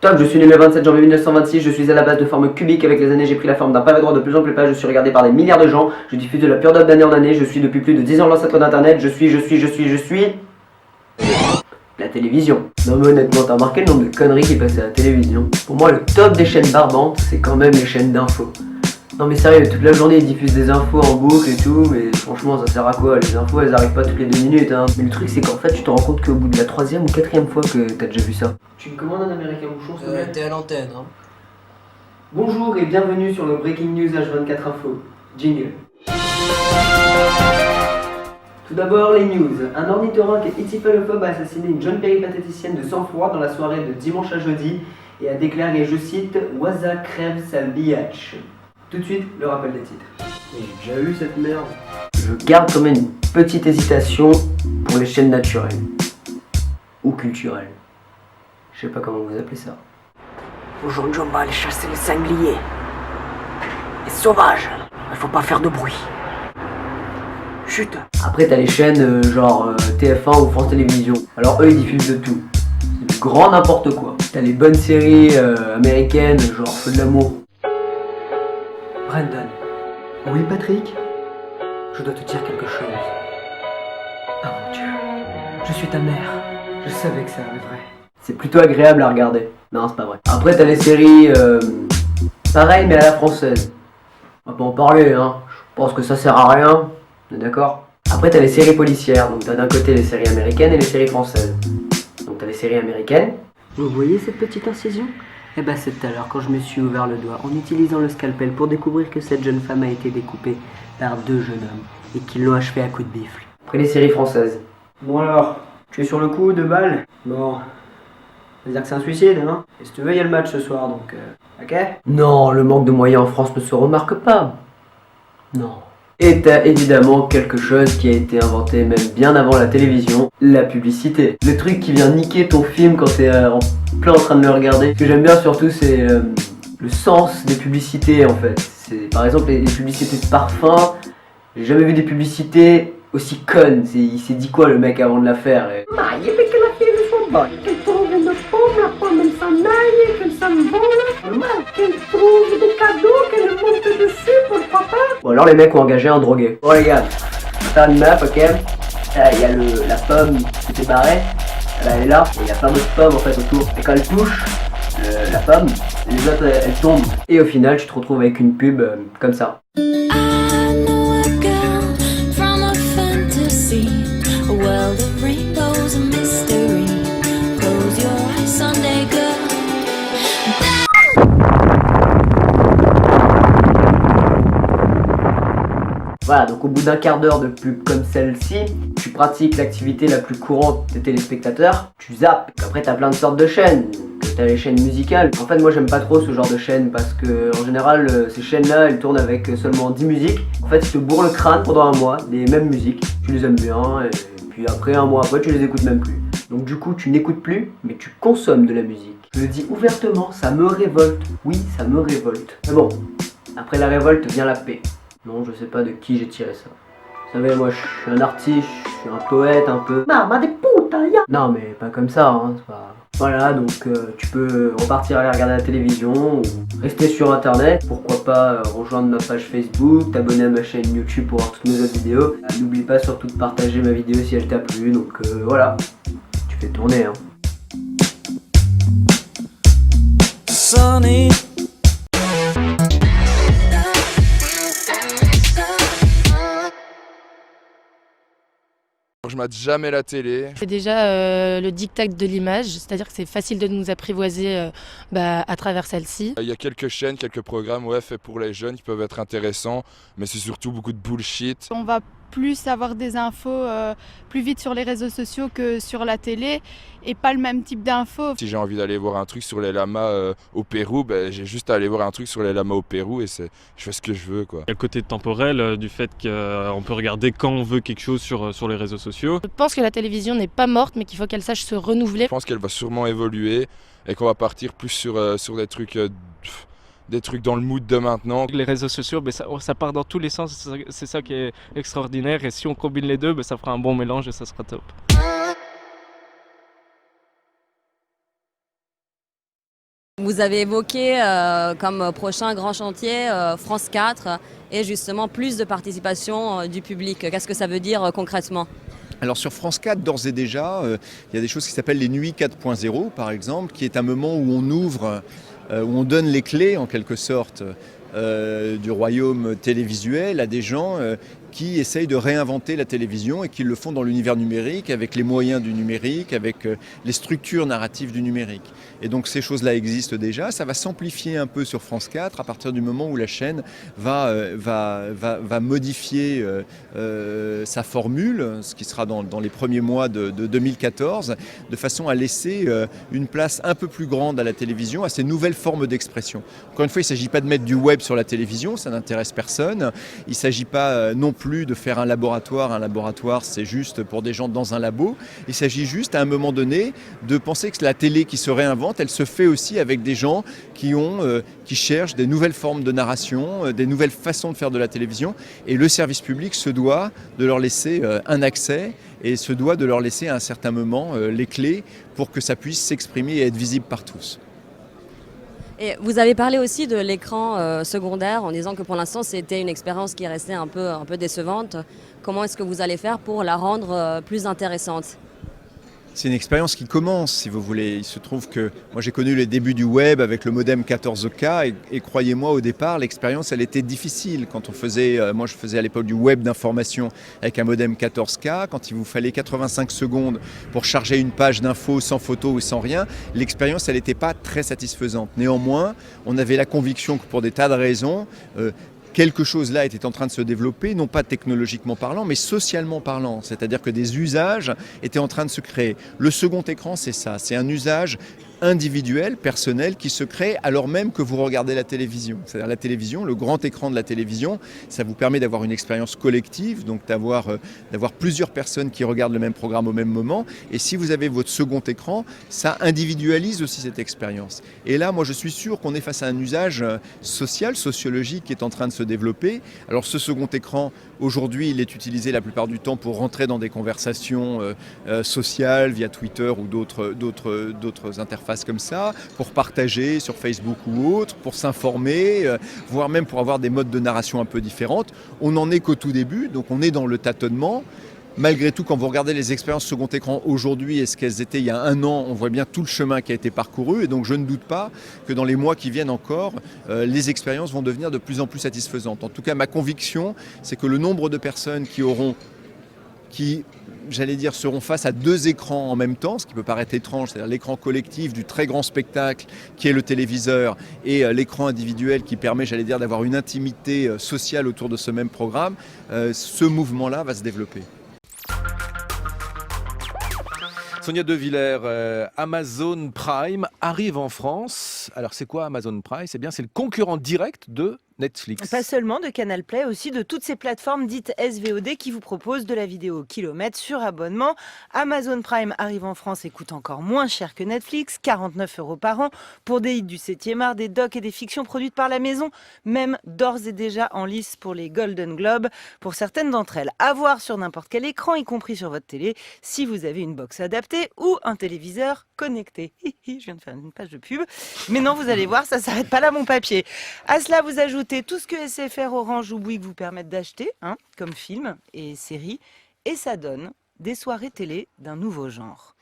Top, je suis né le 27 janvier 1926, je suis à la base de forme cubique, avec les années j'ai pris la forme d'un pavé droit de plus en plus plat, je suis regardé par des milliards de gens, je diffuse de la pure dope d'année en année, je suis depuis plus de 10 ans l'ancêtre d'internet, je suis... La télévision. Non mais honnêtement, t'as remarqué le nombre de conneries qui passaient à la télévision? Pour moi, le top des chaînes barbantes, c'est quand même les chaînes d'infos. Non mais sérieux, toute la journée ils diffusent des infos en boucle et tout, mais franchement ça sert à quoi? Les infos elles arrivent pas toutes les 2 minutes hein. Mais le truc c'est qu'en fait tu te rends compte qu'au bout de la 3e ou 4e fois que t'as déjà vu ça. Tu me commandes un américain bouchon s'il te plaît? T'es à l'antenne hein. Bonjour et bienvenue sur le Breaking News H24 Info. Jingle. Tout d'abord les news. Un ornithorynque hityphalophobe a assassiné une jeune péripatéticienne de sang-froid dans la soirée de dimanche à jeudi et a déclaré, je cite, Waza crève sa biatch. Tout de suite, le rappel des titres. Mais j'ai déjà eu cette merde. Je garde quand même une petite hésitation pour les chaînes naturelles. Ou culturelles. Je sais pas comment vous appelez ça. Aujourd'hui, on va aller chasser les sangliers. Les sauvages. Il faut pas faire de bruit. Chut. Après, t'as les chaînes genre TF1 ou France Télévisions. Alors eux, ils diffusent de tout. C'est du grand n'importe quoi. T'as les bonnes séries américaines, genre Feu de l'amour. Brandon. Oui, Patrick? Je dois te dire quelque chose. Ah mon Dieu. Je suis ta mère. Je savais que ça arriverait. C'est plutôt agréable à regarder. Non, c'est pas vrai. Après, t'as les séries... pareil, mais à la française. On va pas en parler, hein. Je pense que ça sert à rien. On est d'accord? Après, t'as les séries policières. Donc t'as d'un côté les séries américaines et les séries françaises. Donc t'as les séries américaines. Vous voyez cette petite incision? Eh ben c'est tout à l'heure quand je me suis ouvert le doigt en utilisant le scalpel pour découvrir que cette jeune femme a été découpée par 2 jeunes hommes et qu'ils l'ont achevée à coups de bifle. Après les séries françaises. Bon alors, tu es sur le coup, 2 balles? Bon, ça veut dire que c'est un suicide, hein? Et si tu veux, il y a le match ce soir, donc ok? Non, le manque de moyens en France ne se remarque pas. Non. Et t'as évidemment quelque chose qui a été inventé même bien avant la télévision, la publicité. Le truc qui vient niquer ton film quand t'es en plein en train de le regarder. Ce que j'aime bien surtout c'est le sens des publicités en fait. C'est par exemple les publicités de parfum. J'ai jamais vu des publicités aussi connes. Il s'est dit quoi le mec avant de la faire Ma, il veut que la fille soit bonne. Qu'elle trouve une pomme, la pomme elle s'en aille, qu'elle s'envole. Qu'elle trouve des cadeaux, qu'elle monte dessus, pourquoi pas. Ou alors les mecs ont engagé un drogué. Bon les gars, on va faire une map, ok? Il y a la pomme qui s'est barrée. Elle est là, et il y a plein d'autres pommes en fait autour. Et quand elle touche la pomme, les autres elles tombent. Et au final, tu te retrouves avec une pub comme ça. Voilà, donc au bout d'un quart d'heure de pub comme celle-ci, tu pratiques l'activité la plus courante des téléspectateurs, tu zappes. Après t'as plein de sortes de chaînes, t'as les chaînes musicales. En fait moi j'aime pas trop ce genre de chaînes parce que en général ces chaînes-là elles tournent avec seulement 10 musiques. En fait ils te bourrent le crâne pendant un mois, les mêmes musiques, tu les aimes bien et puis après un mois après tu les écoutes même plus. Donc du coup tu n'écoutes plus mais tu consommes de la musique. Je le dis ouvertement, ça me révolte, oui ça me révolte. Mais bon, après la révolte vient la paix. Non, je sais pas de qui j'ai tiré ça. Vous savez, moi je suis un artiste, je suis un poète un peu. Mamma de puta, ya. Non, mais pas comme ça, hein, c'est pas... Voilà, donc tu peux repartir aller regarder la télévision ou rester sur internet. Pourquoi pas rejoindre ma page Facebook, t'abonner à ma chaîne YouTube pour voir toutes mes autres vidéos. N'oublie pas surtout de partager ma vidéo si elle t'a plu, donc voilà. Tu fais tourner, hein. Sunny. Je mate jamais la télé. C'est déjà le diktat de l'image, c'est-à-dire que c'est facile de nous apprivoiser à travers celle-ci. Il y a quelques chaînes, quelques programmes faits pour les jeunes qui peuvent être intéressants, mais c'est surtout beaucoup de bullshit. On va plus avoir des infos plus vite sur les réseaux sociaux que sur la télé et pas le même type d'infos. Si j'ai envie d'aller voir un truc sur les lamas au Pérou, j'ai juste à aller voir un truc sur les lamas au Pérou et je fais ce que je veux, quoi. Il y a le côté temporel du fait qu'on peut regarder quand on veut quelque chose sur les réseaux sociaux. Je pense que la télévision n'est pas morte mais qu'il faut qu'elle sache se renouveler. Je pense qu'elle va sûrement évoluer et qu'on va partir plus sur des trucs dans le mood de maintenant. Les réseaux sociaux, ça part dans tous les sens, c'est ça qui est extraordinaire et si on combine les deux, ça fera un bon mélange et ça sera top. Vous avez évoqué comme prochain grand chantier France 4 et justement plus de participation du public. Qu'est-ce que ça veut dire concrètement ? Alors sur France 4, d'ores et déjà, il y a des choses qui s'appellent les Nuits 4.0 par exemple, qui est un moment où on ouvre, où on donne les clés en quelque sorte du royaume télévisuel à des gens qui essayent de réinventer la télévision et qui le font dans l'univers numérique, avec les moyens du numérique, avec les structures narratives du numérique. Et donc ces choses-là existent déjà. Ça va s'amplifier un peu sur France 4 à partir du moment où la chaîne va modifier sa formule, ce qui sera dans les premiers mois de 2014, de façon à laisser une place un peu plus grande à la télévision, à ces nouvelles formes d'expression. Encore une fois, il ne s'agit pas de mettre du web sur la télévision, ça n'intéresse personne. Il ne s'agit pas non plus de faire un laboratoire. Un laboratoire, c'est juste pour des gens dans un labo. Il s'agit juste, à un moment donné, de penser que la télé qui se réinvente, elle se fait aussi avec des gens qui cherchent des nouvelles formes de narration, des nouvelles façons de faire de la télévision. Et le service public se doit de leur laisser un accès et se doit de leur laisser à un certain moment les clés pour que ça puisse s'exprimer et être visible par tous. Et vous avez parlé aussi de l'écran secondaire en disant que pour l'instant c'était une expérience qui restait un peu décevante. Comment est-ce que vous allez faire pour la rendre plus intéressante ? C'est une expérience qui commence, si vous voulez. Il se trouve que moi j'ai connu les débuts du web avec le modem 14K et croyez-moi, au départ, l'expérience elle était difficile. Quand on faisait, moi je faisais à l'époque du web d'information avec un modem 14K, quand il vous fallait 85 secondes pour charger une page d'info sans photo ou sans rien, l'expérience elle n'était pas très satisfaisante. Néanmoins, on avait la conviction que pour des tas de raisons, quelque chose là était en train de se développer, non pas technologiquement parlant, mais socialement parlant. C'est-à-dire que des usages étaient en train de se créer. Le second écran, c'est ça. C'est un usage individuel, personnel, qui se crée alors même que vous regardez la télévision. C'est-à-dire la télévision, le grand écran de la télévision, ça vous permet d'avoir une expérience collective, donc d'avoir plusieurs personnes qui regardent le même programme au même moment. Et si vous avez votre second écran, ça individualise aussi cette expérience. Et là, moi, je suis sûr qu'on est face à un usage social, sociologique qui est en train de se développer. Alors ce second écran, aujourd'hui, il est utilisé la plupart du temps pour rentrer dans des conversations sociales via Twitter ou d'autres interfaces comme ça, pour partager sur Facebook ou autre, pour s'informer, voire même pour avoir des modes de narration un peu différentes. On n'en est qu'au tout début, donc on est dans le tâtonnement. Malgré tout, quand vous regardez les expériences second écran aujourd'hui et ce qu'elles étaient il y a un an, on voit bien tout le chemin qui a été parcouru. Et donc je ne doute pas que dans les mois qui viennent encore, les expériences vont devenir de plus en plus satisfaisantes. En tout cas, ma conviction, c'est que le nombre de personnes qui seront face à deux écrans en même temps, ce qui peut paraître étrange, c'est-à-dire l'écran collectif du très grand spectacle qui est le téléviseur et l'écran individuel qui permet, d'avoir une intimité sociale autour de ce même programme, ce mouvement-là va se développer. Sonia De Villers, Amazon Prime arrive en France. Alors c'est quoi Amazon Prime ? C'est le concurrent direct de Netflix. Pas seulement de Canal Play, aussi de toutes ces plateformes dites SVOD qui vous proposent de la vidéo au kilomètre sur abonnement. Amazon Prime arrive en France et coûte encore moins cher que Netflix, 49 € par an, pour des hits du 7e art, des docs et des fictions produites par la maison, même d'ores et déjà en lice pour les Golden Globes, pour certaines d'entre elles. À voir sur n'importe quel écran, y compris sur votre télé, si vous avez une box adaptée ou un téléviseur connecté. Je viens de faire une page de pub. Mais non, vous allez voir, ça s'arrête pas là mon papier. À cela, vous ajoutez tout ce que SFR, Orange ou Bouygues vous permettent d'acheter, comme films et séries, et ça donne des soirées télé d'un nouveau genre.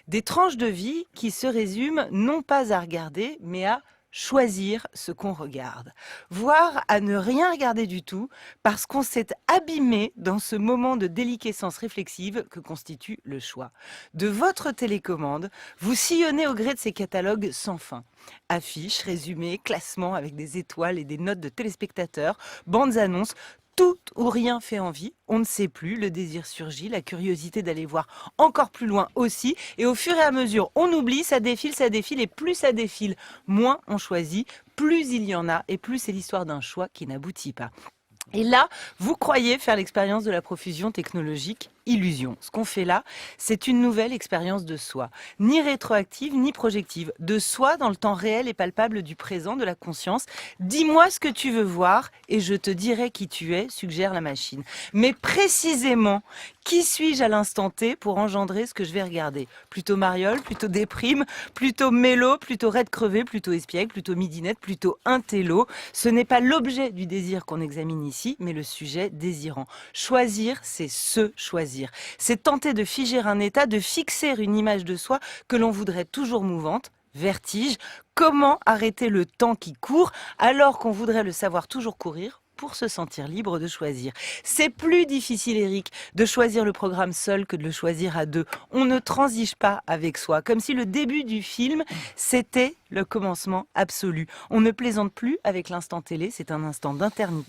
Des tranches de vie qui se résument non pas à regarder, mais à choisir ce qu'on regarde, voire à ne rien regarder du tout parce qu'on s'est abîmé dans ce moment de déliquescence réflexive que constitue le choix. De votre télécommande, vous sillonnez au gré de ces catalogues sans fin. Affiches, résumés, classements avec des étoiles et des notes de téléspectateurs, bandes annonces, tout ou rien fait envie, on ne sait plus, le désir surgit, la curiosité d'aller voir encore plus loin aussi, et au fur et à mesure, on oublie, ça défile, et plus ça défile, moins on choisit, plus il y en a, et plus c'est l'histoire d'un choix qui n'aboutit pas. Et là, vous croyez faire l'expérience de la profusion technologique ? illusion. Ce qu'on fait là, c'est une nouvelle expérience de soi. Ni rétroactive, ni projective. De soi dans le temps réel et palpable du présent, de la conscience. Dis-moi ce que tu veux voir et je te dirai qui tu es, suggère la machine. Mais précisément, qui suis-je à l'instant T pour engendrer ce que je vais regarder? Plutôt mariole, plutôt déprime, plutôt mélo, plutôt raide crevé, plutôt espiègle, plutôt midinette, plutôt intello. Ce n'est pas l'objet du désir qu'on examine ici, mais le sujet désirant. Choisir, c'est se choisir. C'est tenter de figer un état, de fixer une image de soi que l'on voudrait toujours mouvante. Vertige. Comment arrêter le temps qui court alors qu'on voudrait le savoir toujours courir pour se sentir libre de choisir? C'est plus difficile, Eric, de choisir le programme seul que de le choisir à deux. On ne transige pas avec soi, comme si le début du film, c'était le commencement absolu. On ne plaisante plus avec l'instant télé, c'est un instant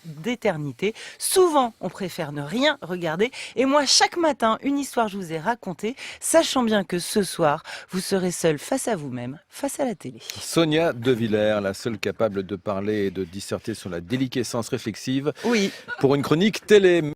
d'éternité. Souvent, on préfère ne rien regarder. Et moi, chaque matin, une histoire je vous ai racontée, sachant bien que ce soir, vous serez seul face à vous-même, face à la télé. Sonia De Villers, la seule capable de parler et de disserter sur la déliquescence réflexive. Oui. Pour une chronique télé.